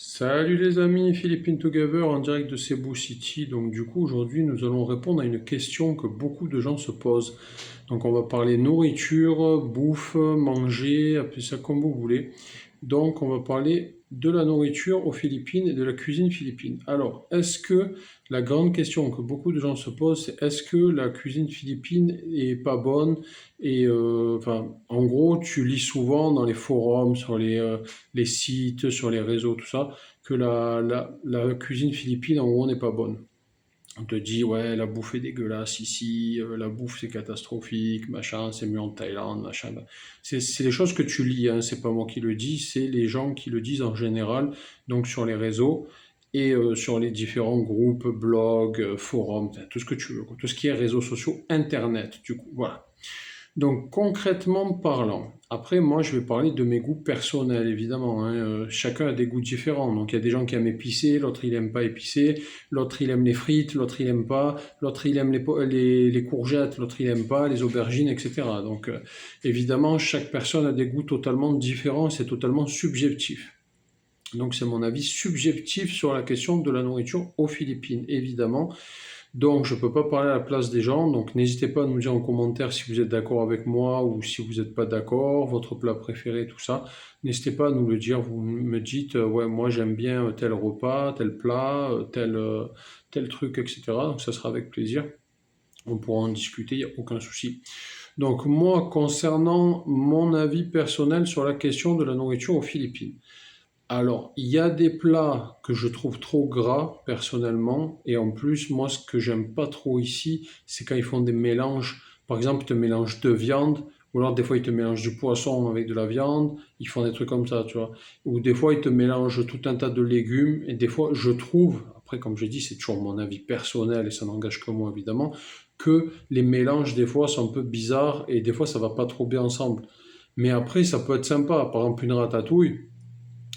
Salut les amis, Philippine Together en direct de Cebu City. Donc du coup aujourd'hui nous allons répondre à une question que beaucoup de gens se posent. Donc on va parler nourriture, bouffe, manger, appelez ça comme vous voulez. Donc on va parler de la nourriture aux Philippines et de la cuisine philippine. Alors est-ce que la grande question que beaucoup de gens se posent, c'est est-ce que la cuisine philippine est pas bonne? Et enfin en gros tu lis souvent dans les forums, sur les sites, sur les réseaux, tout ça que la cuisine philippine, en gros, n'est pas bonne. On te dit, ouais, la bouffe est dégueulasse ici, la bouffe c'est catastrophique, machin, c'est mieux en Thaïlande, machin. C'est les choses que tu lis, hein, c'est pas moi qui le dis, c'est les gens qui le disent en général, donc sur les réseaux et sur les différents groupes, blogs, forums, tout ce que tu veux, quoi, tout ce qui est réseaux sociaux, internet, du coup, voilà. Donc concrètement parlant, après moi je vais parler de mes goûts personnels évidemment, hein. Chacun a des goûts différents. Donc il y a des gens qui aiment épicé, l'autre il aime pas épicé, l'autre il aime les frites, l'autre il aime pas, l'autre il aime les courgettes, l'autre il aime pas, les aubergines, etc. Donc évidemment chaque personne a des goûts totalement différents, c'est totalement subjectif. Donc c'est mon avis subjectif sur la question de la nourriture aux Philippines, évidemment. Donc, je ne peux pas parler à la place des gens, donc n'hésitez pas à nous dire en commentaire si vous êtes d'accord avec moi ou si vous n'êtes pas d'accord, votre plat préféré, tout ça. N'hésitez pas à nous le dire, vous me dites, ouais, moi j'aime bien tel repas, tel plat, tel truc, etc. Donc, ça sera avec plaisir. On pourra en discuter, il n'y a aucun souci. Donc, moi, concernant mon avis personnel sur la question de la nourriture aux Philippines. Alors, il y a des plats que je trouve trop gras, personnellement, et en plus, moi, ce que j'aime pas trop ici, c'est quand ils font des mélanges. Par exemple, ils te mélangent de viande, ou alors des fois, ils te mélangent du poisson avec de la viande, ils font des trucs comme ça, tu vois. Ou des fois, ils te mélangent tout un tas de légumes, et des fois, je trouve, après, comme je dis, c'est toujours mon avis personnel, et ça n'engage que moi, évidemment, que les mélanges, des fois, sont un peu bizarres, et des fois, ça va pas trop bien ensemble. Mais après, ça peut être sympa. Par exemple, une ratatouille.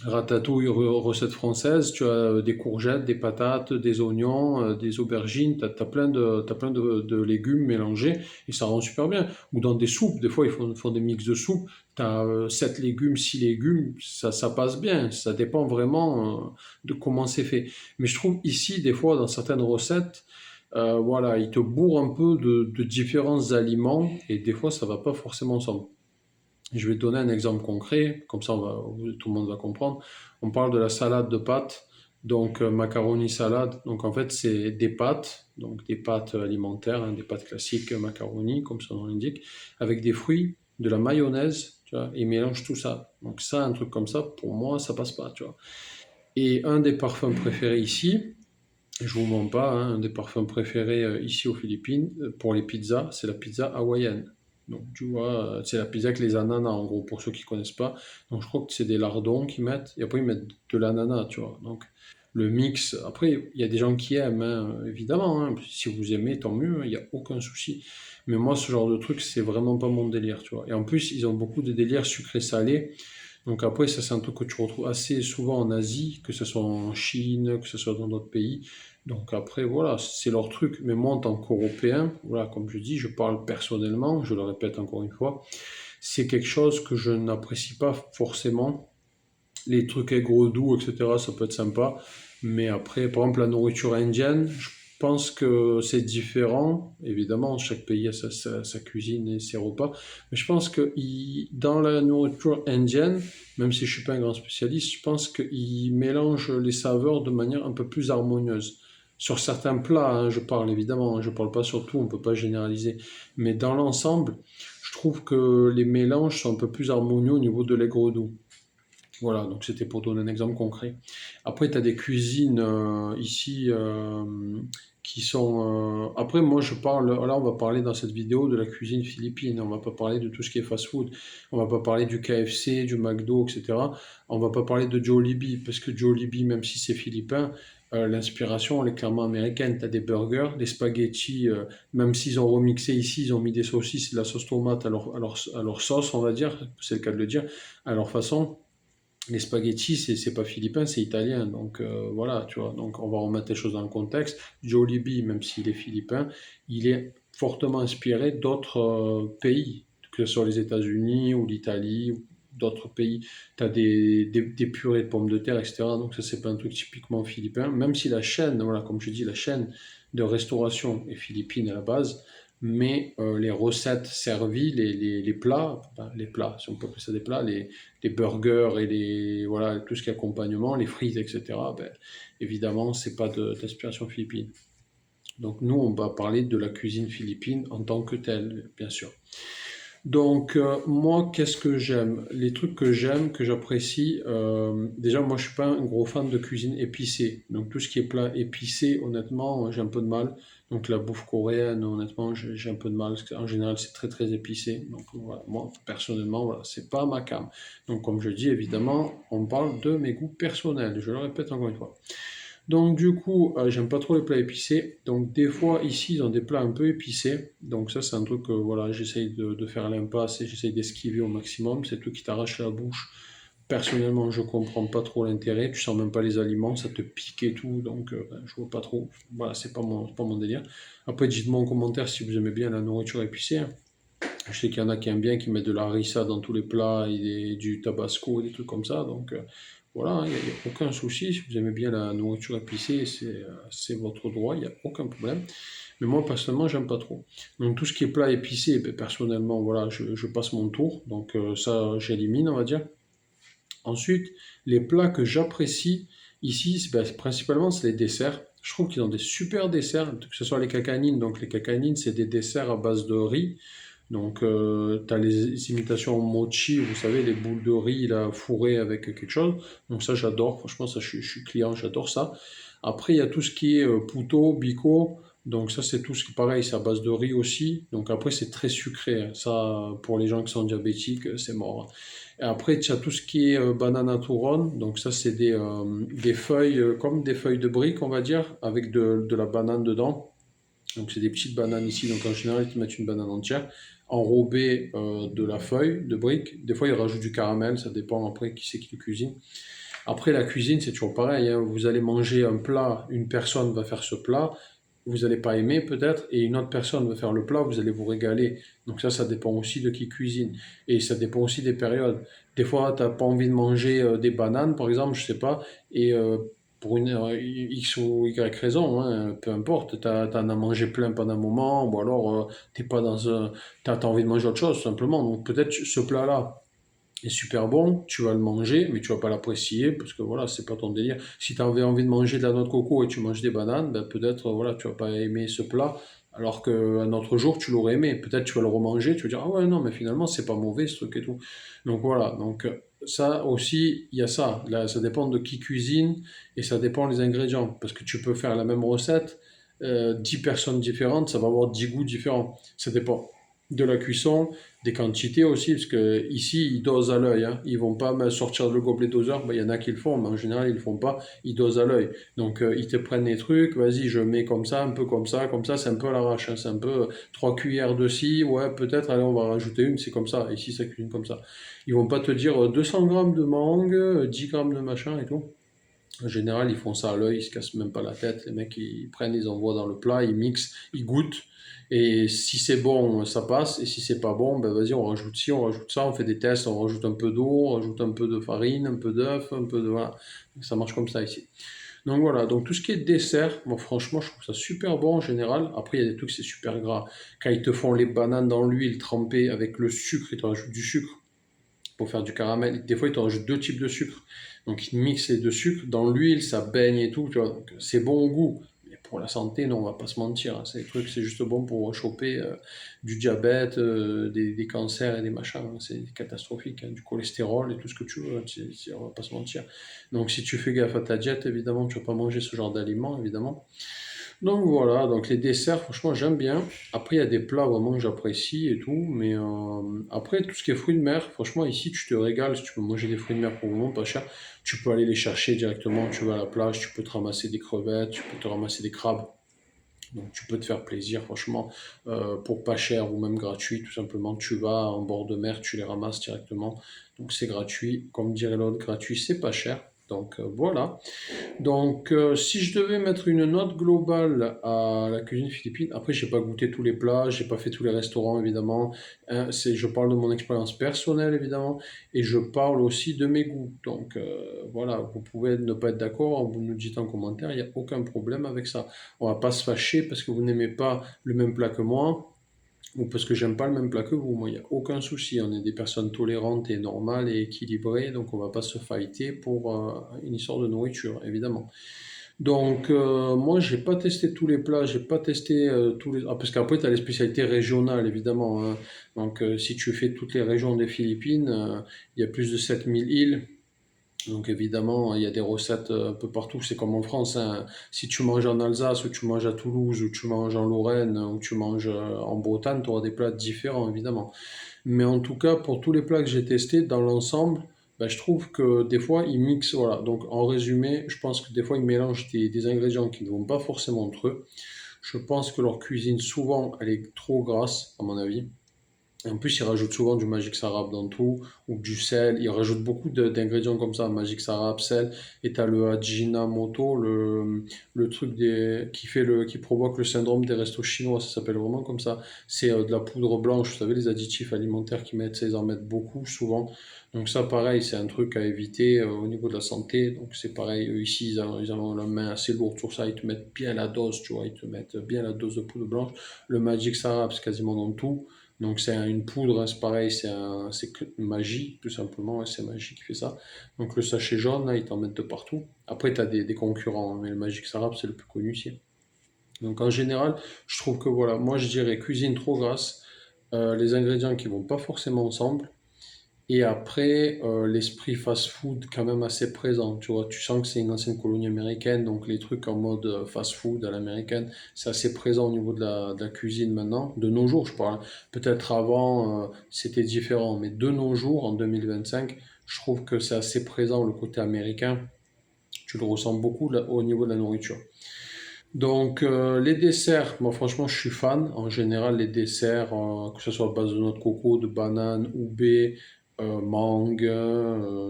Ratatouille, recette française, tu as des courgettes, des patates, des oignons, des aubergines, t'as plein de légumes mélangés et ça rend super bien. Ou dans des soupes, des fois font des mix de soupes, tu as 7 légumes, 6 légumes, ça passe bien, ça dépend vraiment de comment c'est fait. Mais je trouve ici, des fois, dans certaines recettes, voilà, ils te bourrent un peu de différents aliments et des fois ça va pas forcément ensemble. Je vais te donner un exemple concret, comme ça tout le monde va comprendre. On parle de la salade de pâtes, donc macaroni salade. Donc en fait, c'est des pâtes, donc des pâtes alimentaires, hein, des pâtes classiques macaroni, comme son nom l'indique, avec des fruits, de la mayonnaise, tu vois, et ils mélangent tout ça. Donc ça, un truc comme ça, pour moi, ça passe pas, tu vois. Et un des parfums préférés ici, je vous mens pas, hein, un des parfums préférés ici aux Philippines, pour les pizzas, c'est la pizza hawaïenne. Donc tu vois, c'est la pizza avec les ananas en gros, pour ceux qui connaissent pas. Donc je crois que c'est des lardons qu'ils mettent, et après ils mettent de l'ananas, tu vois. Donc le mix, après il y a des gens qui aiment, hein, évidemment, hein. Si vous aimez, tant mieux, hein, il n'y a aucun souci. Mais moi, ce genre de truc, c'est vraiment pas mon délire, tu vois. Et en plus, ils ont beaucoup de délires sucré-salé. Donc après, ça c'est un truc que tu retrouves assez souvent en Asie, que ce soit en Chine, que ce soit dans d'autres pays. Donc après, voilà, c'est leur truc. Mais moi, en tant qu'Européen, voilà, comme je dis, je parle personnellement, je le répète encore une fois, c'est quelque chose que je n'apprécie pas forcément. Les trucs aigre-doux, etc., ça peut être sympa. Mais après, par exemple, la nourriture indienne, je pense que c'est différent. Évidemment, chaque pays a sa cuisine et ses repas. Mais je pense que dans la nourriture indienne, même si je suis pas un grand spécialiste, je pense qu'ils mélangent les saveurs de manière un peu plus harmonieuse. Sur certains plats, hein, je parle évidemment, hein, je parle pas sur tout, on peut pas généraliser. Mais dans l'ensemble, je trouve que les mélanges sont un peu plus harmonieux au niveau de l'aigre-doux. Voilà, donc c'était pour donner un exemple concret. Après, tu as des cuisines ici qui sont... Après, moi, je parle... Là, on va parler dans cette vidéo de la cuisine philippine. On va pas parler de tout ce qui est fast-food. On va pas parler du KFC, du McDo, etc. On va pas parler de Jollibee, parce que Jollibee, même si c'est philippin, l'inspiration, elle est clairement américaine. Tu as des burgers, des spaghettis, même s'ils ont remixé ici, ils ont mis des saucisses et de la sauce tomate à leur sauce, on va dire, c'est le cas de le dire, à leur façon. Les spaghettis, c'est pas philippin, c'est italien. Donc voilà, tu vois. Donc on va remettre les choses dans le contexte. Jollibee, même s'il est philippin, il est fortement inspiré d'autres pays, que ce soit les États-Unis ou l'Italie. d'autres pays, tu as des purées de pommes de terre, etc. Donc ça, c'est pas un truc typiquement philippin, même si la chaîne, voilà, comme je dis, la chaîne de restauration est philippine à la base, mais les recettes servies, les plats, enfin, les plats, si on peut appeler ça des plats, les burgers et voilà, tout ce qui est accompagnement, les frites, etc., ben, évidemment, c'est pas d'inspiration philippine. Donc nous, on va parler de la cuisine philippine en tant que telle, bien sûr. Donc moi, qu'est-ce que j'aime? Les trucs que j'aime, que j'apprécie, déjà moi je suis pas un gros fan de cuisine épicée. Donc tout ce qui est plat épicé, honnêtement, j'ai un peu de mal. Donc la bouffe coréenne, honnêtement, j'ai un peu de mal, parce qu'en général c'est très très épicé. Donc voilà, moi personnellement, voilà, c'est pas ma came. Donc comme je dis, évidemment, on parle de mes goûts personnels, je le répète encore une fois. Donc du coup, j'aime pas trop les plats épicés. Donc des fois ici, ils ont des plats un peu épicés. Donc ça, c'est un truc que voilà, j'essaye de faire l'impasse et j'essaye d'esquiver au maximum. C'est tout qui t'arrache la bouche. Personnellement, je comprends pas trop l'intérêt. Tu sens même pas les aliments, ça te pique et tout. Donc ben, je vois pas trop. Voilà, c'est pas mon délire. Après, dites-moi en commentaire si vous aimez bien la nourriture épicée, hein. Je sais qu'il y en a qui aiment bien, qui mettent de la harissa dans tous les plats, et du tabasco, des trucs comme ça. Donc voilà, il n'y a aucun souci. Si vous aimez bien la nourriture épicée, c'est votre droit, il n'y a aucun problème. Mais moi, personnellement, j'aime pas trop. Donc tout ce qui est plat épicé, ben, personnellement, voilà, je passe mon tour. Donc ça, j'élimine, on va dire. Ensuite, les plats que j'apprécie ici, ben, principalement, c'est les desserts. Je trouve qu'ils ont des super desserts, que ce soit les cacanines. Donc les cacanines, c'est des desserts à base de riz. Donc, tu as les imitations mochi, vous savez, les boules de riz là, fourrées avec quelque chose. Donc ça, j'adore. Franchement, ça, je suis client, j'adore ça. Après, il y a tout ce qui est puto, bico. Donc ça, c'est tout ce qui, pareil, c'est à base de riz aussi. Donc après, c'est très sucré, hein. Ça, pour les gens qui sont diabétiques, c'est mort, hein. Et après, tu as tout ce qui est banana turon. Donc ça, c'est des feuilles, comme des feuilles de briques, on va dire, avec de la banane dedans. Donc c'est des petites bananes ici, donc en général ils te mettent une banane entière, enrobée de la feuille de brique. Des fois ils rajoutent du caramel, ça dépend après qui c'est qui le cuisine. Après la cuisine c'est toujours pareil, hein. Vous allez manger un plat, une personne va faire ce plat, vous n'allez pas aimer peut-être, et une autre personne va faire le plat, vous allez vous régaler. Donc ça dépend aussi de qui cuisine. Et ça dépend aussi des périodes. Des fois, tu n'as pas envie de manger des bananes, par exemple, je sais pas, et pour une X ou Y raison, hein, peu importe, tu en as mangé plein pendant un moment, ou alors t'es pas dans un, t'as envie de manger autre chose, simplement. Donc peut-être ce plat-là, est super bon, tu vas le manger, mais tu vas pas l'apprécier parce que voilà, c'est pas ton délire. Si tu avais envie de manger de la noix de coco et tu manges des bananes, ben peut-être voilà, tu vas pas aimer ce plat, alors qu'un autre jour tu l'aurais aimé. Peut-être tu vas le remanger, tu vas dire ah ouais non mais finalement c'est pas mauvais ce truc et tout. Donc voilà, donc ça aussi il y a ça. Là, ça dépend de qui cuisine et ça dépend des ingrédients parce que tu peux faire la même recette, 10 personnes différentes, ça va avoir 10 goûts différents. Ça dépend de la cuisson, des quantités aussi, parce que ici ils dosent à l'œil, hein. Ils vont pas me sortir le gobelet doseur, ben, il y en a qui le font, mais en général ils le font pas, ils dosent à l'œil. Donc ils te prennent les trucs, vas-y je mets comme ça, un peu comme ça, c'est un peu à l'arrache, hein. C'est un peu 3 cuillères de ci, ouais peut-être, allez on va rajouter une, c'est comme ça, ici ça cuisine comme ça. Ils vont pas te dire 200 grammes de mangue, 10 grammes de machin et tout. En général, ils font ça à l'œil, ils se cassent même pas la tête. Les mecs, ils prennent, ils envoient dans le plat, ils mixent, ils goûtent. Et si c'est bon, ça passe. Et si c'est pas bon, ben vas-y, on rajoute ci, on rajoute ça, on fait des tests, on rajoute un peu d'eau, on rajoute un peu de farine, un peu d'œuf, un peu de... Voilà. Ça marche comme ça ici. Donc voilà, donc tout ce qui est dessert, moi franchement, je trouve ça super bon en général. Après, il y a des trucs, c'est super gras. Quand ils te font les bananes dans l'huile trempées avec le sucre, ils te rajoutent du sucre pour faire du caramel. Des fois, ils te rajoutent deux types de sucre. Donc, ils mixent les deux sucres dans l'huile, ça baigne et tout. Tu vois. Donc, c'est bon au goût. Mais pour la santé, non, on va pas se mentir, hein. C'est des trucs, c'est juste bon pour choper du diabète, des cancers et des machins, hein. C'est catastrophique, hein. Du cholestérol et tout ce que tu veux, hein. On va pas se mentir. Donc, si tu fais gaffe à ta diète, évidemment, tu vas pas manger ce genre d'aliments, évidemment. Donc voilà, donc les desserts, franchement, j'aime bien. Après, il y a des plats vraiment que j'apprécie et tout, mais après, tout ce qui est fruits de mer, franchement, ici, tu te régales. Si tu peux manger des fruits de mer pour vraiment pas cher, tu peux aller les chercher directement. Tu vas à la plage, tu peux te ramasser des crevettes, tu peux te ramasser des crabes. Donc tu peux te faire plaisir, franchement, pour pas cher ou même gratuit, tout simplement. Tu vas en bord de mer, tu les ramasses directement. Donc c'est gratuit. Comme dirait l'autre, gratuit, c'est pas cher. Donc voilà. Donc, si je devais mettre une note globale à la cuisine philippine, après, j'ai pas goûté tous les plats, j'ai pas fait tous les restaurants, évidemment. Hein, je parle de mon expérience personnelle, évidemment, et je parle aussi de mes goûts. Donc, voilà, vous pouvez ne pas être d'accord, vous nous dites en commentaire, il n'y a aucun problème avec ça. On va pas se fâcher parce que vous n'aimez pas le même plat que moi, ou parce que j'aime pas le même plat que vous. Moi, il n'y a aucun souci. On est des personnes tolérantes et normales et équilibrées, donc on va pas se fighter pour une histoire de nourriture, évidemment. Donc, moi, j'ai pas testé tous les plats, j'ai pas testé tous les. Ah, parce qu'après, tu as les spécialités régionales, évidemment, hein. Donc, si tu fais toutes les régions des Philippines, il y a plus de 7 000 îles. Donc, évidemment, il y a des recettes un peu partout. C'est comme en France, hein. Si tu manges en Alsace, ou tu manges à Toulouse, ou tu manges en Lorraine, ou tu manges en Bretagne, tu auras des plats différents, évidemment. Mais en tout cas, pour tous les plats que j'ai testés, dans l'ensemble, ben, je trouve que des fois, ils mixent. Voilà. Donc, en résumé, je pense que des fois, ils mélangent des ingrédients qui ne vont pas forcément entre eux. Je pense que leur cuisine, souvent, elle est trop grasse, à mon avis. En plus, ils rajoutent souvent du Magic Sarap dans tout, ou du sel. Ils rajoutent beaucoup d'ingrédients comme ça, Magic Sarap, sel. Et t'as le Ajinomoto, le truc qui provoque le syndrome des restos chinois. Ça s'appelle vraiment comme ça. C'est de la poudre blanche. Vous savez, les additifs alimentaires qu'ils mettent, ça, ils en mettent beaucoup, souvent. Donc ça, pareil, c'est un truc à éviter au niveau de la santé. Donc c'est pareil, eux, ici, ils ont la main assez lourde sur ça. Ils te mettent bien la dose, tu vois. Ils te mettent bien la dose de poudre blanche. Le Magic Sarap, c'est quasiment dans tout. Donc c'est une poudre, hein, c'est pareil, c'est magie, tout simplement, ouais, c'est magie qui fait ça. Donc le sachet jaune, là, ils t'en mettent de partout. Après, tu as des concurrents, hein, mais le Magic Sarap, c'est le plus connu ici. Donc en général, je trouve que voilà, moi je dirais cuisine trop grasse, les ingrédients qui vont pas forcément ensemble, et après, l'esprit fast-food quand même assez présent, tu vois. Tu sens que c'est une ancienne colonie américaine, donc les trucs en mode fast-food à l'américaine, c'est assez présent au niveau de la cuisine maintenant. De nos jours, je parle. Peut-être avant, c'était différent, mais de nos jours, en 2025, je trouve que c'est assez présent le côté américain. Tu le ressens beaucoup là, au niveau de la nourriture. Donc, les desserts, moi franchement, je suis fan. En général, les desserts, que ce soit à base de noix de coco, de banane, oubé, mangue,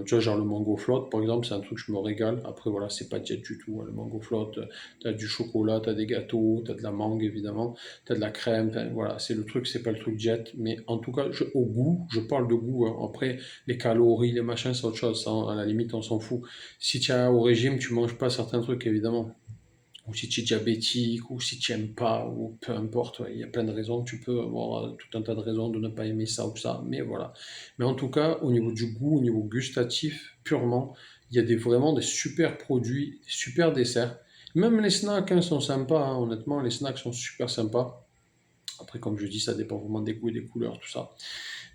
tu vois, genre le mango flotte, par exemple, c'est un truc que je me régale. Après, voilà, c'est pas diète du tout, hein, le mango flotte. T'as du chocolat, t'as des gâteaux, t'as de la mangue, évidemment, t'as de la crème, voilà, c'est le truc, c'est pas le truc diète. Mais en tout cas, au goût, je parle de goût, hein. Après, les calories, les machins, c'est autre chose. Ça, à la limite, on s'en fout. Si tu es au régime, tu manges pas certains trucs, évidemment, ou si tu es diabétique, ou si tu n'aimes pas, ou peu importe, ouais, il y a plein de raisons, tu peux avoir tout un tas de raisons de ne pas aimer ça ou ça, mais voilà. Mais en tout cas, au niveau du goût, au niveau gustatif, purement, il y a vraiment des super produits, des super desserts. Même les snacks, hein, sont sympas, hein, honnêtement, les snacks sont super sympas. Après, comme je dis, ça dépend vraiment des goûts et des couleurs, tout ça.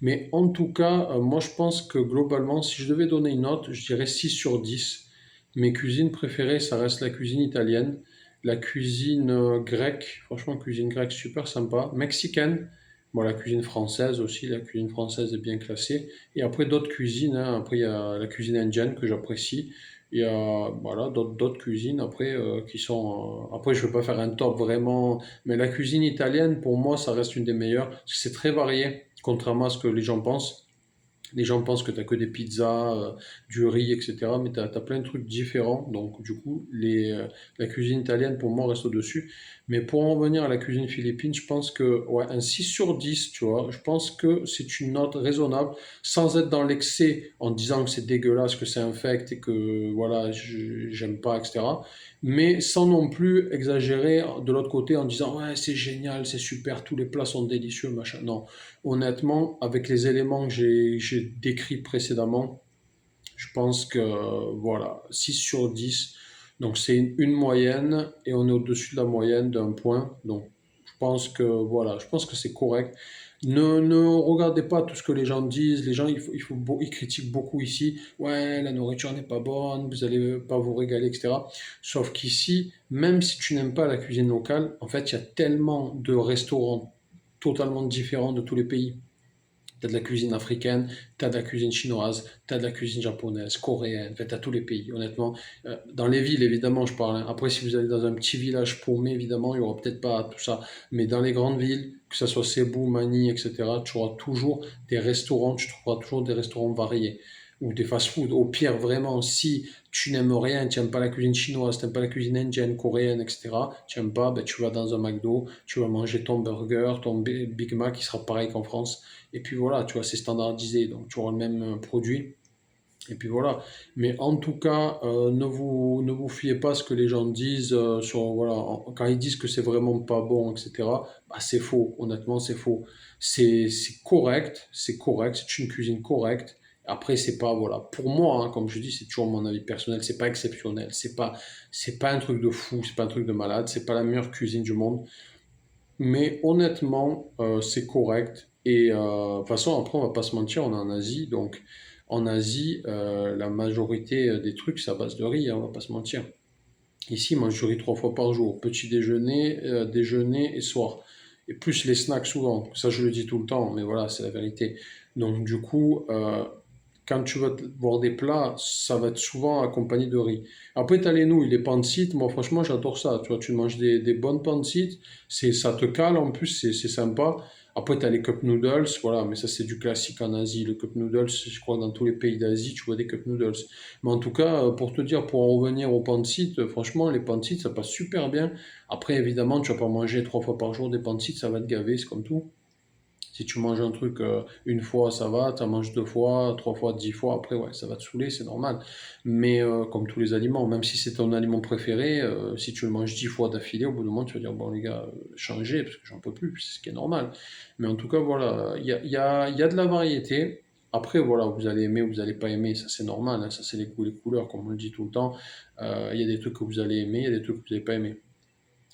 Mais en tout cas, moi je pense que globalement, si je devais donner une note, je dirais 6 sur 10. Mes cuisines préférées, ça reste la cuisine italienne, la cuisine grecque, franchement, cuisine grecque super sympa, mexicaine, bon, la cuisine française aussi, la cuisine française est bien classée. Et après d'autres cuisines, hein, après il y a la cuisine indienne que j'apprécie. Il y a voilà, d'autres cuisines après qui sont. Après, je ne veux pas faire un top vraiment, mais la cuisine italienne, pour moi, ça reste une des meilleures parce que c'est très varié, contrairement à ce que les gens pensent. Les gens pensent que tu n'as que des pizzas, du riz, etc. Mais tu as plein de trucs différents. Donc, du coup, la cuisine italienne, pour moi, reste au-dessus. Mais pour en revenir à la cuisine philippine, je pense que, ouais, un 6 sur 10, tu vois, je pense que c'est une note raisonnable, sans être dans l'excès, en disant que c'est dégueulasse, que c'est infect et que, voilà, j'aime pas, etc. Mais sans non plus exagérer de l'autre côté en disant, ouais, c'est génial, c'est super, tous les plats sont délicieux, machin. Non, honnêtement, avec les éléments que j'ai décrits précédemment, je pense que voilà, 6 sur 10. Donc c'est une moyenne et on est au-dessus de la moyenne d'un point. Donc je pense que voilà, je pense que c'est correct. Ne regardez pas tout ce que les gens disent. Les gens, ils critiquent beaucoup ici. Ouais, la nourriture n'est pas bonne, vous allez pas vous régaler, etc. Sauf qu'ici, même si tu n'aimes pas la cuisine locale, en fait, il y a tellement de restaurants totalement différents de tous les pays. T'as de la cuisine africaine, t'as de la cuisine chinoise, t'as de la cuisine japonaise, coréenne, en fait, t'as tous les pays, honnêtement. Dans les villes, évidemment, je parle, hein. Après, si vous allez dans un petit village paumé, évidemment, il n'y aura peut-être pas tout ça. Mais dans les grandes villes, que ce soit Cebu, Manille, etc., tu auras toujours des restaurants, tu trouveras toujours des restaurants variés. ou des fast-food. Au pire, vraiment, si tu n'aimes rien, tu n'aimes pas la cuisine chinoise, tu n'aimes pas la cuisine indienne, coréenne, etc., tu n'aimes pas, ben, tu vas dans un McDo, tu vas manger ton burger, ton Big Mac, qui sera pareil qu'en France. Et puis voilà, tu vois, c'est standardisé, donc tu auras le même produit. Et puis voilà. Mais en tout cas, ne vous fiez pas à ce que les gens disent sur, voilà, quand ils disent que c'est vraiment pas bon, etc. Bah, c'est faux. Honnêtement, c'est faux. C'est correct, c'est une cuisine correcte. Après, c'est pas, voilà, pour moi, hein, comme je dis, c'est toujours mon avis personnel, c'est pas exceptionnel, c'est pas un truc de fou, c'est pas un truc de malade, c'est pas la meilleure cuisine du monde. Mais honnêtement, c'est correct. Et de toute façon, après, on va pas se mentir, on est en Asie. Donc, en Asie, la majorité des trucs, c'est à base de riz, hein, on va pas se mentir. Ici, ils mangent du riz 3 fois par jour. Petit déjeuner, déjeuner et soir. Et plus les snacks souvent. Ça, je le dis tout le temps, mais voilà, c'est la vérité. Donc, du coup, quand tu vas voir des plats, ça va être souvent accompagné de riz. Après, tu as les nouilles, les pancites. Moi, franchement, j'adore ça. Tu vois, tu manges des bonnes pancites. Ça te cale en plus, c'est sympa. Après, tu as les cup noodles. Voilà, mais ça, c'est du classique en Asie. Le cup noodles, je crois, dans tous les pays d'Asie, tu vois des cup noodles. Mais en tout cas, pour te dire, pour en revenir aux pancites, franchement, les pancites, ça passe super bien. Après, évidemment, tu vas pas manger 3 fois par jour des pancites, ça va te gaver, c'est comme tout. Si tu manges un truc une fois, ça va, tu en manges 2 fois, 3 fois, 10 fois, après, ouais, ça va te saouler, c'est normal. Mais comme tous les aliments, même si c'est ton aliment préféré, si tu le manges 10 fois d'affilée, au bout d'un moment, tu vas dire, bon les gars, changez, parce que j'en peux plus, c'est ce qui est normal. Mais en tout cas, voilà, il y a de la variété. Après, voilà, vous allez aimer ou vous n'allez pas aimer, ça c'est normal, hein, ça c'est les goûts et les couleurs, comme on le dit tout le temps. Il y a des trucs que vous allez aimer, il y a des trucs que vous n'allez pas aimer.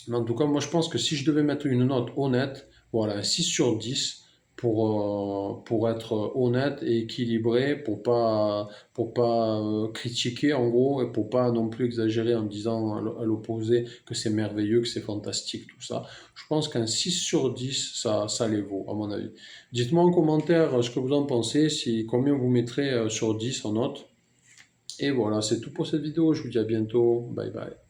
Mais en tout cas, moi je pense que si je devais mettre une note honnête, voilà, 6 sur 10 pour être honnête et équilibré, pour pas critiquer en gros et pour pas non plus exagérer en disant à l'opposé que c'est merveilleux, que c'est fantastique, tout ça. Je pense qu'un 6 sur 10 ça les vaut, à mon avis. Dites-moi en commentaire ce que vous en pensez, si, combien vous mettrez sur 10 en note. Et voilà, c'est tout pour cette vidéo. Je vous dis à bientôt. Bye bye.